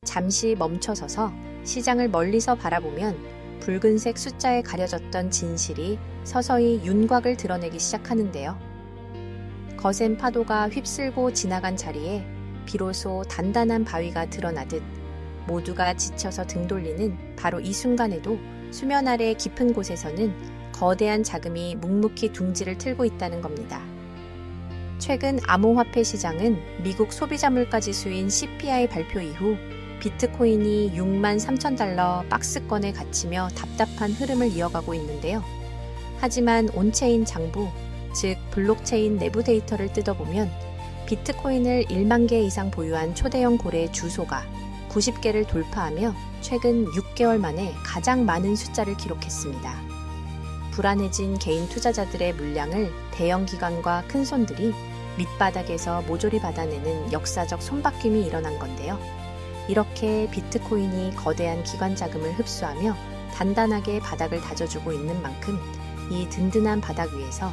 잠시 멈춰서서 시장을 멀리서 바라보면 붉은색 숫자에 가려졌던 진실이 서서히 윤곽을 드러내기 시작하는데요. 거센 파도가 휩쓸고 지나간 자리에 비로소 단단한 바위가 드러나듯 모두가 지쳐서 등 돌리는 바로 이 순간에도 수면 아래 깊은 곳에서는 거대한 자금이 묵묵히 둥지를 틀고 있다는 겁니다. 최근 암호화폐 시장은 미국 소비자 물가지수인 CPI 발표 이후 비트코인이 6만 3천 달러 박스권에 갇히며 답답한 흐름을 이어가고 있는데요. 하지만 온체인 장부, 즉 블록체인 내부 데이터를 뜯어보면 비트코인을 1만 개 이상 보유한 초대형 고래 주소가 90개를 돌파하며 최근 6개월 만에 가장 많은 숫자를 기록했습니다. 불안해진 개인 투자자들의 물량을 대형 기관과 큰 손들이 밑바닥에서 모조리 받아내는 역사적 손바뀜이 일어난 건데요. 이렇게 비트코인이 거대한 기관 자금을 흡수하며 단단하게 바닥을 다져주고 있는 만큼 이 든든한 바닥 위에서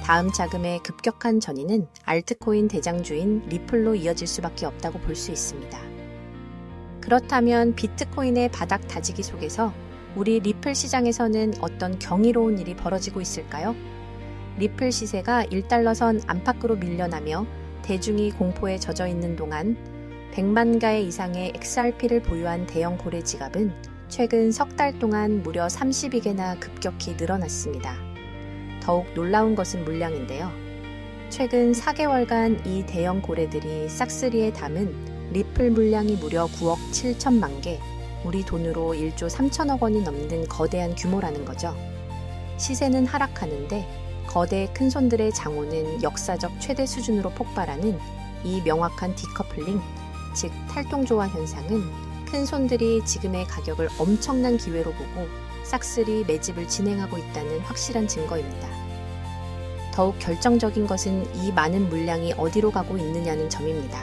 다음 자금의 급격한 전이는 알트코인 대장주인 리플로 이어질 수밖에 없다고 볼 수 있습니다. 그렇다면 비트코인의 바닥 다지기 속에서 우리 리플 시장에서는 어떤 경이로운 일이 벌어지고 있을까요? 리플 시세가 1달러 선 안팎으로 밀려나며 대중이 공포에 젖어 있는 동안 100만 가의 이상의 XRP를 보유한 대형 고래 지갑은 최근 석 달 동안 무려 32개나 급격히 늘어났습니다. 더욱 놀라운 것은 물량인데요. 최근 4개월간 이 대형 고래들이 싹쓸이에 담은 리플 물량이 무려 9억 7천만 개, 우리 돈으로 1조 3천억 원이 넘는 거대한 규모라는 거죠. 시세는 하락하는데 거대 큰손들의 장호는 역사적 최대 수준으로 폭발하는 이 명확한 디커플링, 즉 탈동조화 현상은 큰손들이 지금의 가격을 엄청난 기회로 보고 싹쓸이 매집을 진행하고 있다는 확실한 증거입니다. 더욱 결정적인 것은 이 많은 물량이 어디로 가고 있느냐는 점입니다.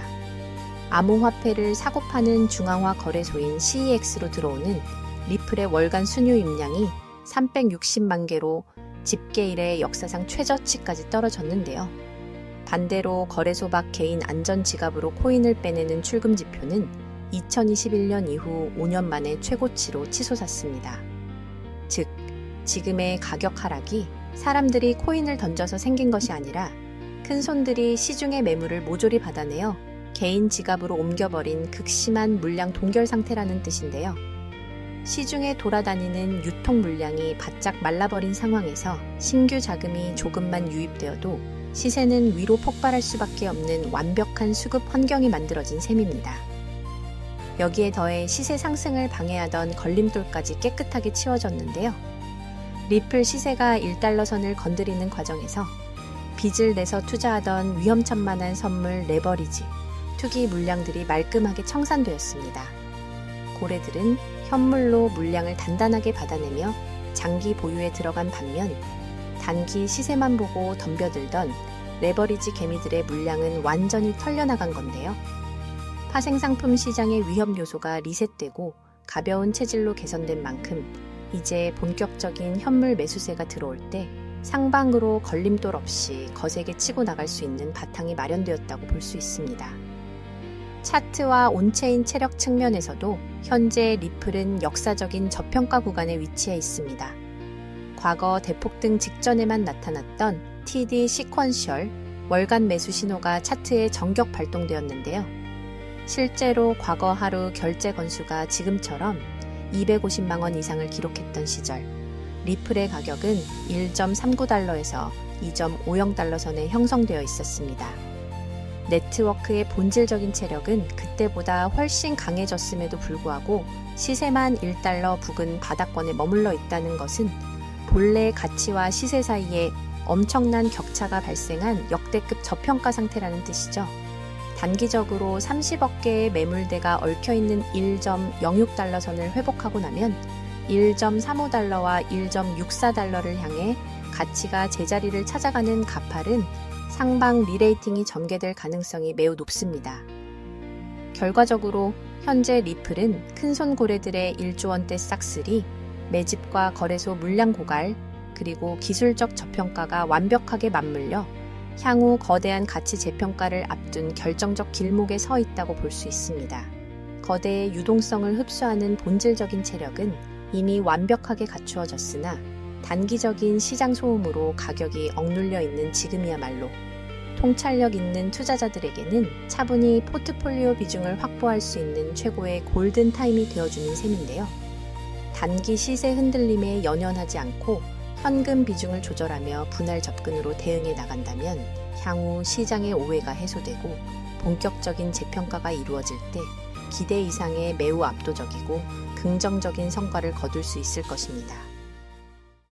암호화폐를 사고 파는 중앙화 거래소인 CEX로 들어오는 리플의 월간 순유 입량이 360만 개로 집계 이래 역사상 최저치까지 떨어졌는데요. 반대로 거래소 밖 개인 안전 지갑으로 코인을 빼내는 출금 지표는 2021년 이후 5년 만에 최고치로 치솟았습니다. 즉, 지금의 가격 하락이 사람들이 코인을 던져서 생긴 것이 아니라 큰 손들이 시중의 매물을 모조리 받아내어 개인 지갑으로 옮겨버린 극심한 물량 동결 상태라는 뜻인데요. 시중에 돌아다니는 유통 물량이 바짝 말라버린 상황에서 신규 자금이 조금만 유입되어도 시세는 위로 폭발할 수밖에 없는 완벽한 수급 환경이 만들어진 셈입니다. 여기에 더해 시세 상승을 방해하던 걸림돌까지 깨끗하게 치워졌는데요. 리플 시세가 1달러 선을 건드리는 과정에서 빚을 내서 투자하던 위험천만한 선물 레버리지, 투기 물량들이 말끔하게 청산되었습니다. 고래들은 현물로 물량을 단단하게 받아내며 장기 보유에 들어간 반면 단기 시세만 보고 덤벼들던 레버리지 개미들의 물량은 완전히 털려나간 건데요. 파생상품 시장의 위험 요소가 리셋되고 가벼운 체질로 개선된 만큼 이제 본격적인 현물 매수세가 들어올 때 상방으로 걸림돌 없이 거세게 치고 나갈 수 있는 바탕이 마련되었다고 볼 수 있습니다. 차트와 온체인 체력 측면에서도 현재 리플은 역사적인 저평가 구간에 위치해 있습니다. 과거 대폭등 직전에만 나타났던 TD 시퀀셜 월간 매수 신호가 차트에 정격 발동되었는데요. 실제로 과거 하루 결제 건수가 지금처럼 250만 원 이상을 기록했던 시절, 리플의 가격은 1.39달러에서 2.50달러 선에 형성되어 있었습니다. 네트워크의 본질적인 체력은 그때보다 훨씬 강해졌음에도 불구하고 시세만 1달러 부근 바닥권에 머물러 있다는 것은 본래의 가치와 시세 사이에 엄청난 격차가 발생한 역대급 저평가 상태라는 뜻이죠. 단기적으로 30억 개의 매물대가 얽혀있는 1.06달러 선을 회복하고 나면 1.35달러와 1.64달러를 향해 가치가 제자리를 찾아가는 가팔은 상방 리레이팅이 전개될 가능성이 매우 높습니다. 결과적으로 현재 리플은 큰손 고래들의 1조 원대 싹쓸이, 매집과 거래소 물량 고갈, 그리고 기술적 저평가가 완벽하게 맞물려 향후 거대한 가치 재평가를 앞둔 결정적 길목에 서 있다고 볼 수 있습니다. 거대의 유동성을 흡수하는 본질적인 체력은 이미 완벽하게 갖추어졌으나 단기적인 시장 소음으로 가격이 억눌려 있는 지금이야말로 통찰력 있는 투자자들에게는 차분히 포트폴리오 비중을 확보할 수 있는 최고의 골든 타임이 되어주는 셈인데요. 단기 시세 흔들림에 연연하지 않고 현금 비중을 조절하며 분할 접근으로 대응해 나간다면 향후 시장의 오해가 해소되고 본격적인 재평가가 이루어질 때 기대 이상의 매우 압도적이고 긍정적인 성과를 거둘 수 있을 것입니다.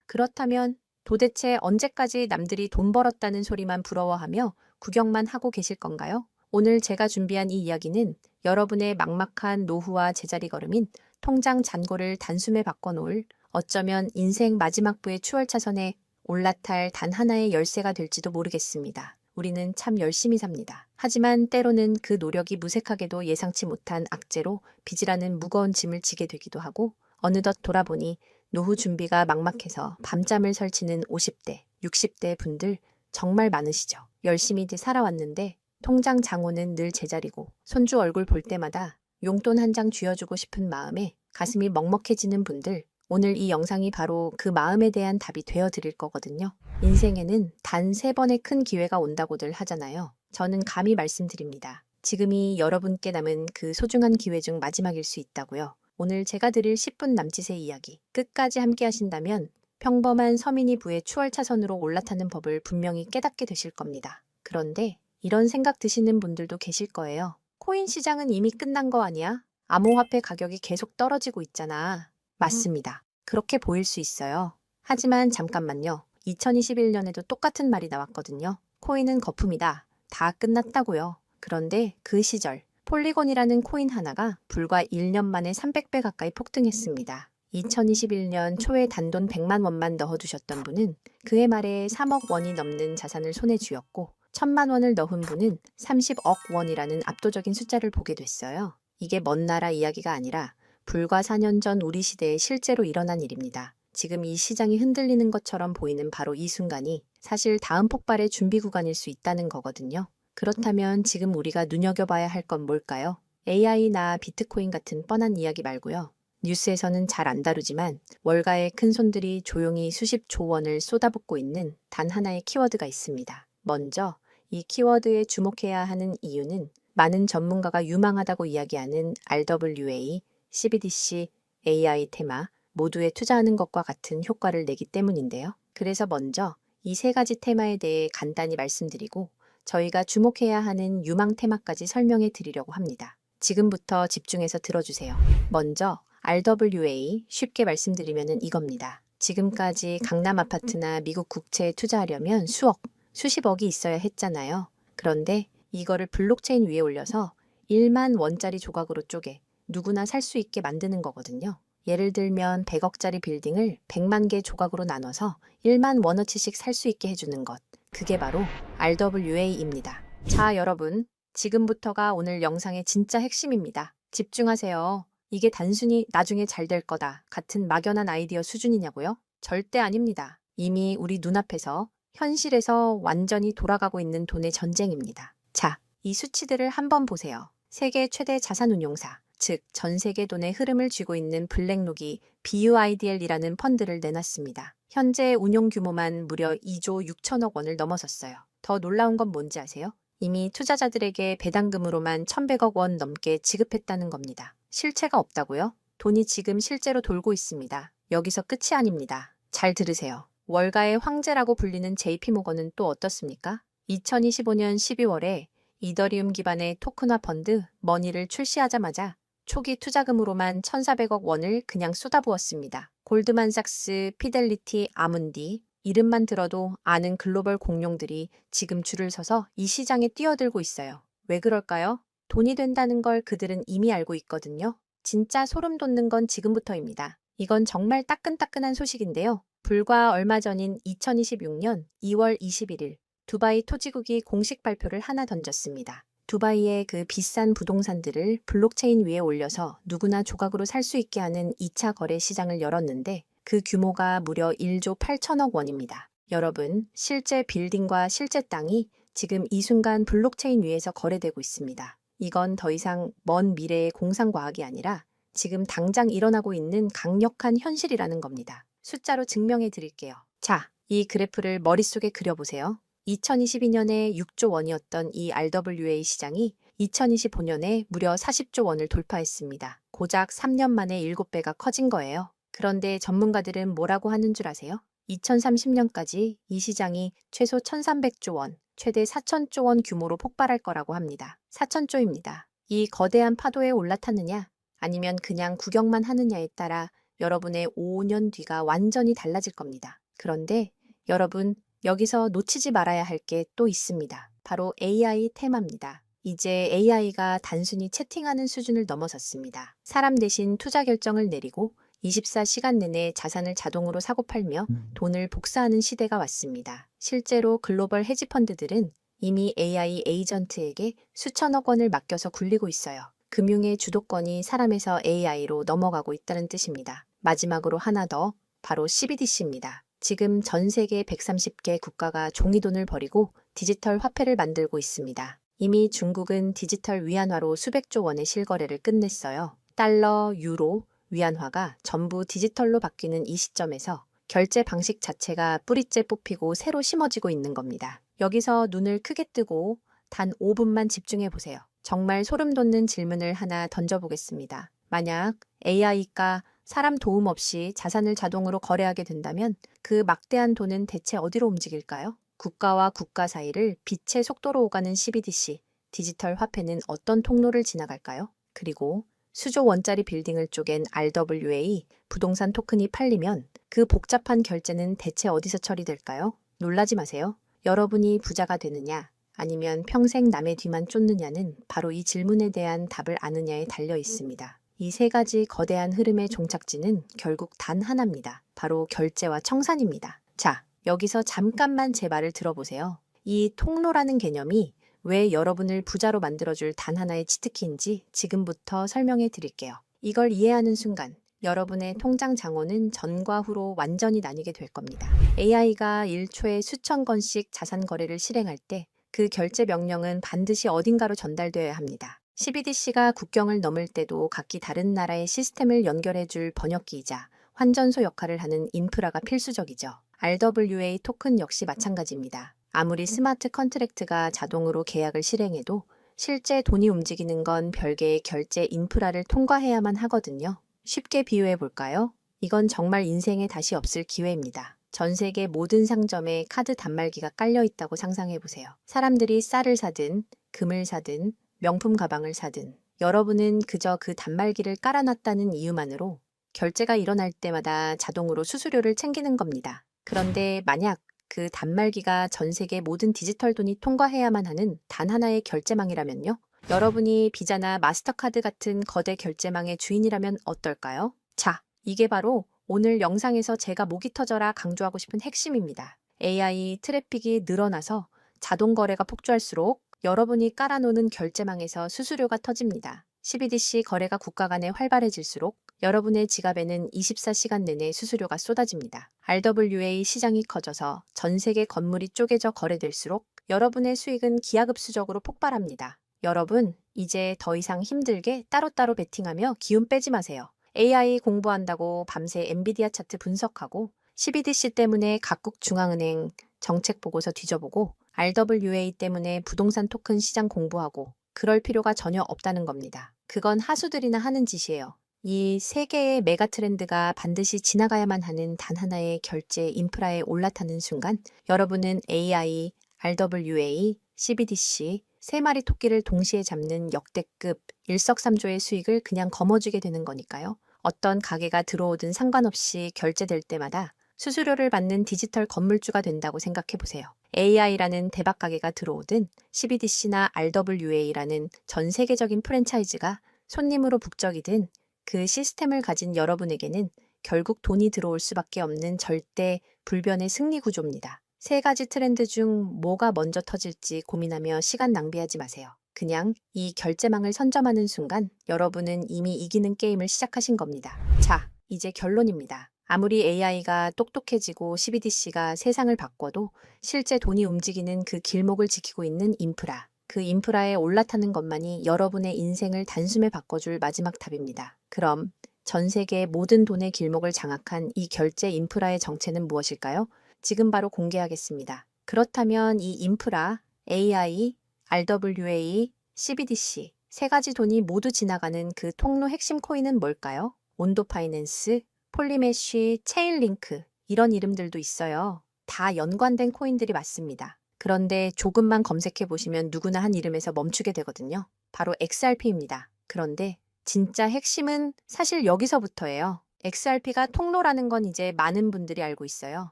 그렇다면 도대체 언제까지 남들이 돈 벌었다는 소리만 부러워하며 구경만 하고 계실 건가요? 오늘 제가 준비한 이 이야기는 여러분의 막막한 노후와 제자리 걸음인 통장 잔고를 단숨에 바꿔놓을 어쩌면 인생 마지막부의 추월차선에 올라탈 단 하나의 열쇠가 될지도 모르겠습니다. 우리는 참 열심히 삽니다. 하지만 때로는 그 노력이 무색하게도 예상치 못한 악재로 빚이라는 무거운 짐을 지게 되기도 하고 어느덧 돌아보니 노후 준비가 막막해서 밤잠을 설치는 50대, 60대 분들 정말 많으시죠. 열심히 살아왔는데 통장 잔고는 늘 제자리고 손주 얼굴 볼 때마다 용돈 한 장 쥐어주고 싶은 마음에 가슴이 먹먹해지는 분들, 오늘 이 영상이 바로 그 마음에 대한 답이 되어드릴 거거든요. 인생에는 단 3번의 큰 기회가 온다고들 하잖아요. 저는 감히 말씀드립니다. 지금이 여러분께 남은 그 소중한 기회 중 마지막일 수 있다고요. 오늘 제가 드릴 10분 남짓의 이야기 끝까지 함께 하신다면 평범한 서민이 부의 추월차선으로 올라타는 법을 분명히 깨닫게 되실 겁니다. 그런데 이런 생각 드시는 분들도 계실 거예요. 코인 시장은 이미 끝난 거 아니야? 암호화폐 가격이 계속 떨어지고 있잖아. 맞습니다. 그렇게 보일 수 있어요. 하지만 잠깐만요. 2021년에도 똑같은 말이 나왔거든요. 코인은 거품이다. 다 끝났다고요. 그런데 그 시절 폴리곤이라는 코인 하나가 불과 1년 만에 300배 가까이 폭등했습니다. 2021년 초에 단돈 100만 원만 넣어두셨던 분은 그해 말에 3억 원이 넘는 자산을 손에 쥐었고 1000만 원을 넣은 분은 30억 원이라는 압도적인 숫자를 보게 됐어요. 이게 먼 나라 이야기가 아니라 불과 4년 전 우리 시대에 실제로 일어난 일입니다. 지금 이 시장이 흔들리는 것처럼 보이는 바로 이 순간이 사실 다음 폭발의 준비 구간일 수 있다는 거거든요. 그렇다면 지금 우리가 눈여겨봐야 할 건 뭘까요? AI나 비트코인 같은 뻔한 이야기 말고요. 뉴스에서는 잘 안 다루지만 월가의 큰 손들이 조용히 수십조 원을 쏟아붓고 있는 단 하나의 키워드가 있습니다. 먼저 이 키워드에 주목해야 하는 이유는 많은 전문가가 유망하다고 이야기하는 RWA, CBDC, AI 테마 모두에 투자하는 것과 같은 효과를 내기 때문인데요. 그래서 먼저 이 3가지 테마에 대해 간단히 말씀드리고 저희가 주목해야 하는 유망 테마까지 설명해 드리려고 합니다. 지금부터 집중해서 들어주세요. 먼저 RWA, 쉽게 말씀드리면 이겁니다. 지금까지 강남 아파트나 미국 국채에 투자하려면 수억, 수십억이 있어야 했잖아요. 그런데 이거를 블록체인 위에 올려서 1만 원짜리 조각으로 쪼개 누구나 살 수 있게 만드는 거거든요. 예를 들면 100억짜리 빌딩을 100만 개 조각으로 나눠서 1만 원어치씩 살 수 있게 해주는 것. 그게 바로 RWA입니다. 자, 여러분. 지금부터가 오늘 영상의 진짜 핵심입니다. 집중하세요. 이게 단순히 나중에 잘 될 거다 같은 막연한 아이디어 수준이냐고요? 절대 아닙니다. 이미 우리 눈앞에서 현실에서 완전히 돌아가고 있는 돈의 전쟁입니다. 자, 이 수치들을 한번 보세요. 세계 최대 자산운용사, 즉 전 세계 돈의 흐름을 쥐고 있는 블랙록이 BUIDL이라는 펀드를 내놨습니다. 현재 운용 규모만 무려 2조 6천억 원을 넘어섰어요. 더 놀라운 건 뭔지 아세요? 이미 투자자들에게 배당금으로만 1,100억 원 넘게 지급했다는 겁니다. 실체가 없다고요? 돈이 지금 실제로 돌고 있습니다. 여기서 끝이 아닙니다. 잘 들으세요. 월가의 황제라고 불리는 JP모건은 또 어떻습니까? 2025년 12월에 이더리움 기반의 토큰화 펀드 머니를 출시하자마자 초기 투자금으로만 1,400억 원을 그냥 쏟아부었습니다. 골드만삭스, 피델리티, 아문디, 이름만 들어도 아는 글로벌 공룡들이 지금 줄을 서서 이 시장에 뛰어들고 있어요. 왜 그럴까요? 돈이 된다는 걸 그들은 이미 알고 있거든요. 진짜 소름 돋는 건 지금부터입니다. 이건 정말 따끈따끈한 소식인데요. 불과 얼마 전인 2026년 2월 21일 두바이 토지국이 공식 발표를 하나 던졌습니다. 두바이의 그 비싼 부동산들을 블록체인 위에 올려서 누구나 조각으로 살 수 있게 하는 2차 거래 시장을 열었는데 그 규모가 무려 1조 8천억 원입니다. 여러분, 실제 빌딩과 실제 땅이 지금 이 순간 블록체인 위에서 거래되고 있습니다. 이건 더 이상 먼 미래의 공상과학이 아니라 지금 당장 일어나고 있는 강력한 현실이라는 겁니다. 숫자로 증명해 드릴게요. 자, 이 그래프를 머릿속에 그려보세요. 2022년에 6조 원이었던 이 RWA 시장이 2025년에 무려 40조 원을 돌파했습니다. 고작 3년 만에 7배가 커진 거예요. 그런데 전문가들은 뭐라고 하는 줄 아세요? 2030년까지 이 시장이 최소 1,300조 원, 최대 4,000조 원 규모로 폭발할 거라고 합니다. 4,000조입니다. 이 거대한 파도에 올라탔느냐, 아니면 그냥 구경만 하느냐에 따라 여러분의 5년 뒤가 완전히 달라질 겁니다. 그런데 여러분, 여기서 놓치지 말아야 할 게 또 있습니다. 바로 AI 테마입니다. 이제 AI가 단순히 채팅하는 수준을 넘어섰습니다. 사람 대신 투자 결정을 내리고 24시간 내내 자산을 자동으로 사고 팔며 돈을 복사하는 시대가 왔습니다. 실제로 글로벌 헤지펀드들은 이미 AI 에이전트에게 수천억 원을 맡겨서 굴리고 있어요. 금융의 주도권이 사람에서 AI로 넘어가고 있다는 뜻입니다. 마지막으로 하나 더, 바로 CBDC입니다. 지금 전 세계 130개 국가가 종이돈을 버리고 디지털 화폐를 만들고 있습니다. 이미 중국은 디지털 위안화로 수백조 원의 실거래를 끝냈어요. 달러, 유로, 위안화가 전부 디지털로 바뀌는 이 시점에서 결제 방식 자체가 뿌리째 뽑히고 새로 심어지고 있는 겁니다. 여기서 눈을 크게 뜨고 단 5분만 집중해 보세요. 정말 소름 돋는 질문을 하나 던져보겠습니다. 만약 AI가 사람 도움 없이 자산을 자동으로 거래하게 된다면 그 막대한 돈은 대체 어디로 움직일까요? 국가와 국가 사이를 빛의 속도로 오가는 CBDC, 디지털 화폐는 어떤 통로를 지나갈까요? 그리고 수조 원짜리 빌딩을 쪼갠 RWA, 부동산 토큰이 팔리면 그 복잡한 결제는 대체 어디서 처리될까요? 놀라지 마세요. 여러분이 부자가 되느냐, 아니면 평생 남의 뒤만 쫓느냐는 바로 이 질문에 대한 답을 아느냐에 달려 있습니다. 이 세 가지 거대한 흐름의 종착지는 결국 단 하나입니다. 바로 결제와 청산입니다. 자, 여기서 잠깐만 제 말을 들어보세요. 이 통로라는 개념이 왜 여러분을 부자로 만들어줄 단 하나의 치트키인지 지금부터 설명해 드릴게요. 이걸 이해하는 순간 여러분의 통장 잔고는 전과 후로 완전히 나뉘게 될 겁니다. AI가 1초에 수천 건씩 자산 거래를 실행할 때 그 결제 명령은 반드시 어딘가로 전달되어야 합니다. CBDC가 국경을 넘을 때도 각기 다른 나라의 시스템을 연결해줄 번역기이자 환전소 역할을 하는 인프라가 필수적이죠. RWA 토큰 역시 마찬가지입니다. 아무리 스마트 컨트랙트가 자동으로 계약을 실행해도 실제 돈이 움직이는 건 별개의 결제 인프라를 통과해야만 하거든요. 쉽게 비유해 볼까요? 이건 정말 인생에 다시 없을 기회입니다. 전 세계 모든 상점에 카드 단말기가 깔려 있다고 상상해 보세요. 사람들이 쌀을 사든, 금을 사든, 명품 가방을 사든, 여러분은 그저 그 단말기를 깔아놨다는 이유만으로 결제가 일어날 때마다 자동으로 수수료를 챙기는 겁니다. 그런데 만약 그 단말기가 전 세계 모든 디지털 돈이 통과해야만 하는 단 하나의 결제망이라면요? 여러분이 비자나 마스터카드 같은 거대 결제망의 주인이라면 어떨까요? 자, 이게 바로 오늘 영상에서 제가 목이 터져라 강조하고 싶은 핵심입니다. AI 트래픽이 늘어나서 자동 거래가 폭주할수록 여러분이 깔아놓는 결제망에서 수수료가 터집니다. CBDC 거래가 국가 간에 활발해질수록 여러분의 지갑에는 24시간 내내 수수료가 쏟아집니다. RWA 시장이 커져서 전 세계 건물이 쪼개져 거래될수록 여러분의 수익은 기하급수적으로 폭발합니다. 여러분, 이제 더 이상 힘들게 따로따로 베팅하며 기운 빼지 마세요. AI 공부한다고 밤새 엔비디아 차트 분석하고 CBDC 때문에 각국 중앙은행 정책 보고서 뒤져보고 RWA 때문에 부동산 토큰 시장 공부하고 그럴 필요가 전혀 없다는 겁니다. 그건 하수들이나 하는 짓이에요. 이 세 개의 메가 트렌드가 반드시 지나가야만 하는 단 하나의 결제 인프라에 올라타는 순간 여러분은 AI, RWA, CBDC 세 마리 토끼를 동시에 잡는 역대급 일석삼조의 수익을 그냥 거머쥐게 되는 거니까요. 어떤 가게가 들어오든 상관없이 결제될 때마다 수수료를 받는 디지털 건물주가 된다고 생각해 보세요. AI라는 대박 가게가 들어오든 CBDC나 RWA라는 전 세계적인 프랜차이즈가 손님으로 북적이든 그 시스템을 가진 여러분에게는 결국 돈이 들어올 수밖에 없는 절대 불변의 승리 구조입니다. 세 가지 트렌드 중 뭐가 먼저 터질지 고민하며 시간 낭비하지 마세요. 그냥 이 결제망을 선점하는 순간 여러분은 이미 이기는 게임을 시작하신 겁니다. 자, 이제 결론입니다. 아무리 AI가 똑똑해지고 CBDC가 세상을 바꿔도 실제 돈이 움직이는 그 길목을 지키고 있는 인프라, 그 인프라에 올라타는 것만이 여러분의 인생을 단숨에 바꿔줄 마지막 탑입니다. 그럼 전 세계의 모든 돈의 길목을 장악한 이 결제 인프라의 정체는 무엇일까요? 지금 바로 공개하겠습니다. 그렇다면 이 인프라, AI, RWA, CBDC 세 가지 돈이 모두 지나가는 그 통로 핵심 코인은 뭘까요? 온도 파이낸스, 폴리메쉬, 체인링크 이런 이름들도 있어요. 다 연관된 코인들이 맞습니다. 그런데 조금만 검색해 보시면 누구나 한 이름에서 멈추게 되거든요. 바로 XRP입니다. 그런데 진짜 핵심은 사실 여기서부터예요. XRP가 통로라는 건 이제 많은 분들이 알고 있어요.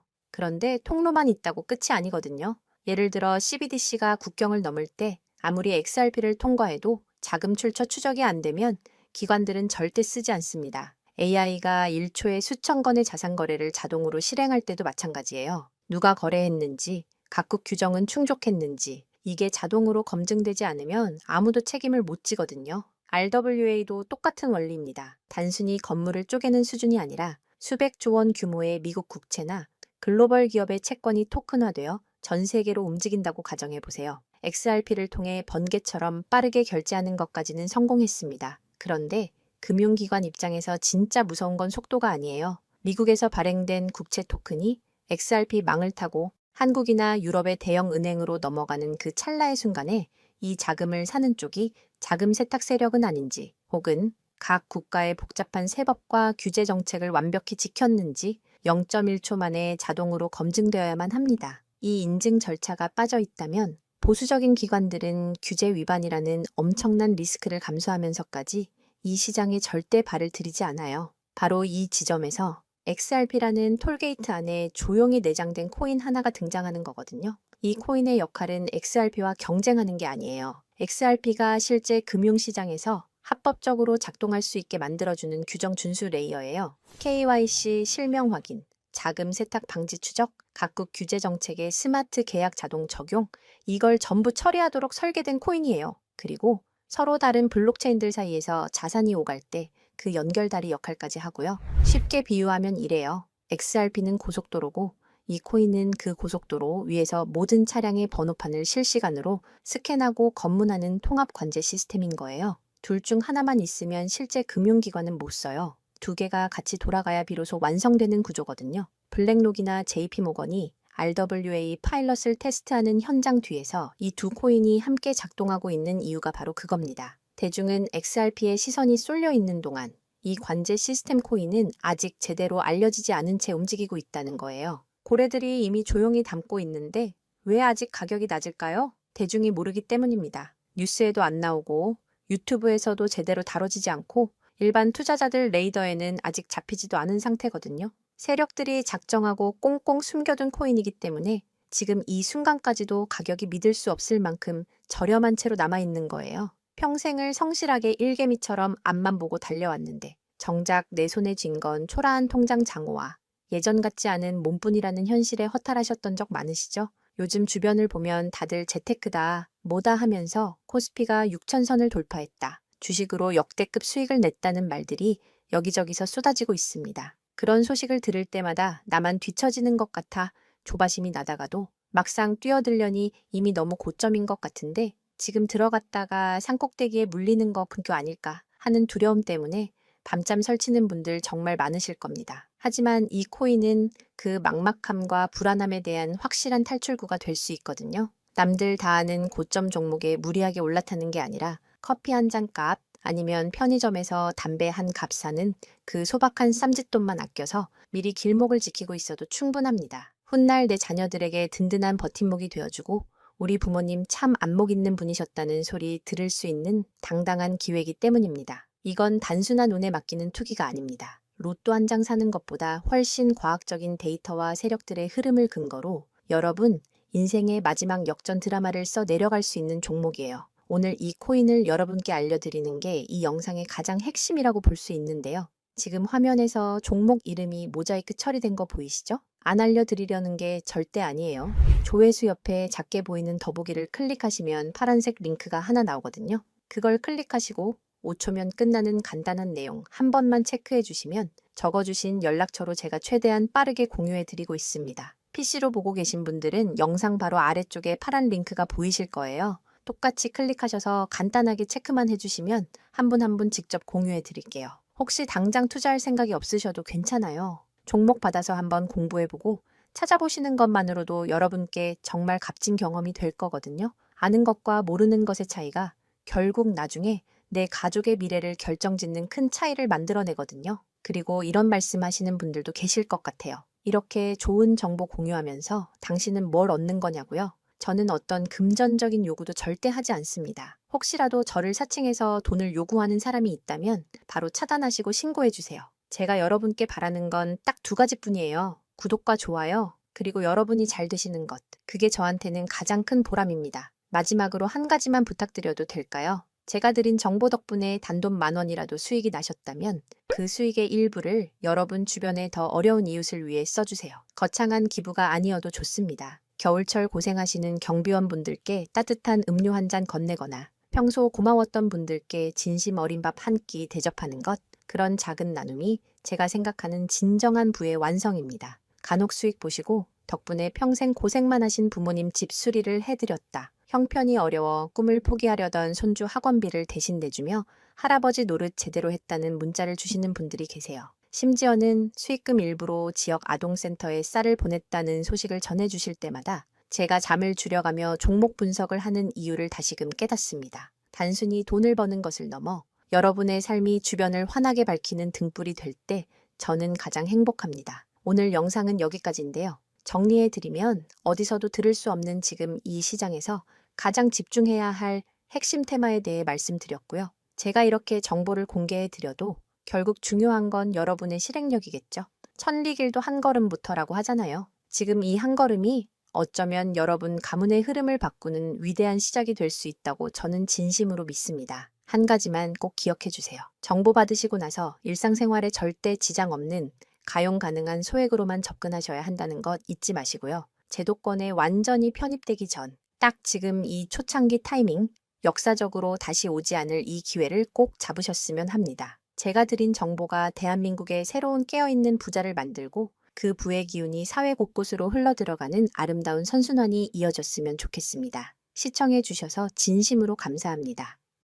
그런데 통로만 있다고 끝이 아니거든요. 예를 들어 CBDC가 국경을 넘을 때 아무리 XRP를 통과해도 자금 출처 추적이 안 되면 기관들은 절대 쓰지 않습니다. AI가 1초에 수천 건의 자산 거래를 자동으로 실행할 때도 마찬가지예요. 누가 거래했는지, 각국 규정은 충족했는지, 이게 자동으로 검증되지 않으면 아무도 책임을 못 지거든요. RWA도 똑같은 원리입니다. 단순히 건물을 쪼개는 수준이 아니라 수백조 원 규모의 미국 국채나 글로벌 기업의 채권이 토큰화되어 전 세계로 움직인다고 가정해 보세요. XRP를 통해 번개처럼 빠르게 결제하는 것까지는 성공했습니다. 그런데 금융기관 입장에서 진짜 무서운 건 속도가 아니에요. 미국에서 발행된 국채 토큰이 XRP 망을 타고 한국이나 유럽의 대형 은행으로 넘어가는 그 찰나의 순간에 이 자금을 사는 쪽이 자금 세탁 세력은 아닌지, 혹은 각 국가의 복잡한 세법과 규제 정책을 완벽히 지켰는지 0.1초 만에 자동으로 검증되어야만 합니다. 이 인증 절차가 빠져 있다면 보수적인 기관들은 규제 위반이라는 엄청난 리스크를 감수하면서까지 이 시장에 절대 발을 들이지 않아요. 바로 이 지점에서 XRP라는 톨게이트 안에 조용히 내장된 코인 하나가 등장하는 거거든요. 이 코인의 역할은 XRP와 경쟁하는 게 아니에요. XRP가 실제 금융시장에서 합법적으로 작동할 수 있게 만들어주는 규정 준수 레이어예요. KYC 실명 확인, 자금 세탁 방지 추적, 각국 규제 정책의 스마트 계약 자동 적용, 이걸 전부 처리하도록 설계된 코인이에요. 그리고 서로 다른 블록체인들 사이에서 자산이 오갈 때 그 연결다리 역할까지 하고요. 쉽게 비유하면 이래요. XRP는 고속도로고 이 코인은 그 고속도로 위에서 모든 차량의 번호판을 실시간으로 스캔하고 검문하는 통합 관제 시스템인 거예요. 둘 중 하나만 있으면 실제 금융기관은 못 써요. 두 개가 같이 돌아가야 비로소 완성되는 구조거든요. 블랙록이나 JP모건이 RWA 파일럿을 테스트하는 현장 뒤에서 이 두 코인이 함께 작동하고 있는 이유가 바로 그겁니다. 대중은 XRP에 시선이 쏠려 있는 동안 이 관제 시스템 코인은 아직 제대로 알려지지 않은 채 움직이고 있다는 거예요. 고래들이 이미 조용히 담고 있는데 왜 아직 가격이 낮을까요? 대중이 모르기 때문입니다. 뉴스에도 안 나오고 유튜브에서도 제대로 다뤄지지 않고 일반 투자자들 레이더에는 아직 잡히지도 않은 상태거든요. 세력들이 작정하고 꽁꽁 숨겨둔 코인이기 때문에 지금 이 순간까지도 가격이 믿을 수 없을 만큼 저렴한 채로 남아있는 거예요. 평생을 성실하게 일개미처럼 앞만 보고 달려왔는데 정작 내 손에 쥔 건 초라한 통장 잔고와 예전 같지 않은 몸뿐이라는 현실에 허탈하셨던 적 많으시죠? 요즘 주변을 보면 다들 재테크다, 뭐다 하면서 코스피가 6,000선을 돌파했다, 주식으로 역대급 수익을 냈다는 말들이 여기저기서 쏟아지고 있습니다. 그런 소식을 들을 때마다 나만 뒤처지는 것 같아 조바심이 나다가도 막상 뛰어들려니 이미 너무 고점인 것 같은데 지금 들어갔다가 산꼭대기에 물리는 거 분교 아닐까 하는 두려움 때문에 밤잠 설치는 분들 정말 많으실 겁니다. 하지만 이 코인은 그 막막함과 불안함에 대한 확실한 탈출구가 될 수 있거든요. 남들 다 아는 고점 종목에 무리하게 올라타는 게 아니라 커피 한 잔 값 아니면 편의점에서 담배 한 값 사는 그 소박한 쌈짓돈만 아껴서 미리 길목을 지키고 있어도 충분합니다. 훗날 내 자녀들에게 든든한 버팀목이 되어주고 우리 부모님 참 안목 있는 분이셨다는 소리 들을 수 있는 당당한 기회이기 때문입니다. 이건 단순한 운에 맡기는 투기가 아닙니다. 로또 한 장 사는 것보다 훨씬 과학적인 데이터와 세력들의 흐름을 근거로 여러분 인생의 마지막 역전 드라마를 써 내려갈 수 있는 종목이에요. 오늘 이 코인을 여러분께 알려드리는 게 이 영상의 가장 핵심이라고 볼 수 있는데요. 지금 화면에서 종목 이름이 모자이크 처리된 거 보이시죠? 안 알려드리려는 게 절대 아니에요. 조회수 옆에 작게 보이는 더보기를 클릭하시면 파란색 링크가 하나 나오거든요. 그걸 클릭하시고 5초면 끝나는 간단한 내용 한 번만 체크해 주시면 적어주신 연락처로 제가 최대한 빠르게 공유해 드리고 있습니다. PC로 보고 계신 분들은 영상 바로 아래쪽에 파란 링크가 보이실 거예요. 똑같이 클릭하셔서 간단하게 체크만 해주시면 한 분 한 분 직접 공유해 드릴게요. 혹시 당장 투자할 생각이 없으셔도 괜찮아요. 종목 받아서 한번 공부해보고 찾아보시는 것만으로도 여러분께 정말 값진 경험이 될 거거든요. 아는 것과 모르는 것의 차이가 결국 나중에 내 가족의 미래를 결정짓는 큰 차이를 만들어내거든요. 그리고 이런 말씀하시는 분들도 계실 것 같아요. 이렇게 좋은 정보 공유하면서 당신은 뭘 얻는 거냐고요? 저는 어떤 금전적인 요구도 절대 하지 않습니다. 혹시라도 저를 사칭해서 돈을 요구하는 사람이 있다면 바로 차단하시고 신고해 주세요. 제가 여러분께 바라는 건 딱 두 가지뿐이에요. 구독과 좋아요, 그리고 여러분이 잘 되시는 것. 그게 저한테는 가장 큰 보람입니다. 마지막으로 한 가지만 부탁드려도 될까요? 제가 드린 정보 덕분에 단돈 10,000원이라도 수익이 나셨다면 그 수익의 일부를 여러분 주변에 더 어려운 이웃을 위해 써주세요. 거창한 기부가 아니어도 좋습니다. 겨울철 고생하시는 경비원분들께 따뜻한 음료 한 잔 건네거나 평소 고마웠던 분들께 진심 어린 밥 한 끼 대접하는 것, 그런 작은 나눔이 제가 생각하는 진정한 부의 완성입니다. 간혹 수익 보시고 덕분에 평생 고생만 하신 부모님 집 수리를 해드렸다. 형편이 어려워 꿈을 포기하려던 손주 학원비를 대신 내주며 할아버지 노릇 제대로 했다는 문자를 주시는 분들이 계세요. 심지어는 수익금 일부로 지역 아동센터에 쌀을 보냈다는 소식을 전해주실 때마다 제가 잠을 줄여가며 종목 분석을 하는 이유를 다시금 깨닫습니다. 단순히 돈을 버는 것을 넘어 여러분의 삶이 주변을 환하게 밝히는 등불이 될 때 저는 가장 행복합니다. 오늘 영상은 여기까지인데요. 정리해드리면 어디서도 들을 수 없는 지금 이 시장에서 가장 집중해야 할 핵심 테마에 대해 말씀드렸고요. 제가 이렇게 정보를 공개해드려도 결국 중요한 건 여러분의 실행력이겠죠. 천리길도 한 걸음부터라고 하잖아요. 지금 이 한 걸음이 어쩌면 여러분 가문의 흐름을 바꾸는 위대한 시작이 될 수 있다고 저는 진심으로 믿습니다. 한 가지만 꼭 기억해 주세요. 정보 받으시고 나서 일상생활에 절대 지장 없는 가용 가능한 소액으로만 접근하셔야 한다는 것 잊지 마시고요. 제도권에 완전히 편입되기 전, 딱 지금 이 초창기 타이밍, 역사적으로 다시 오지 않을 이 기회를 꼭 잡으셨으면 합니다. 제가 드린 정보가 대한민국의 새로운 깨어있는 부자를 만들고 그 부의 기운이 사회 곳곳으로 흘러들어가는 아름다운 선순환이 이어졌으면 좋겠습니다. 시청해 주셔서 진심으로 감사합니다.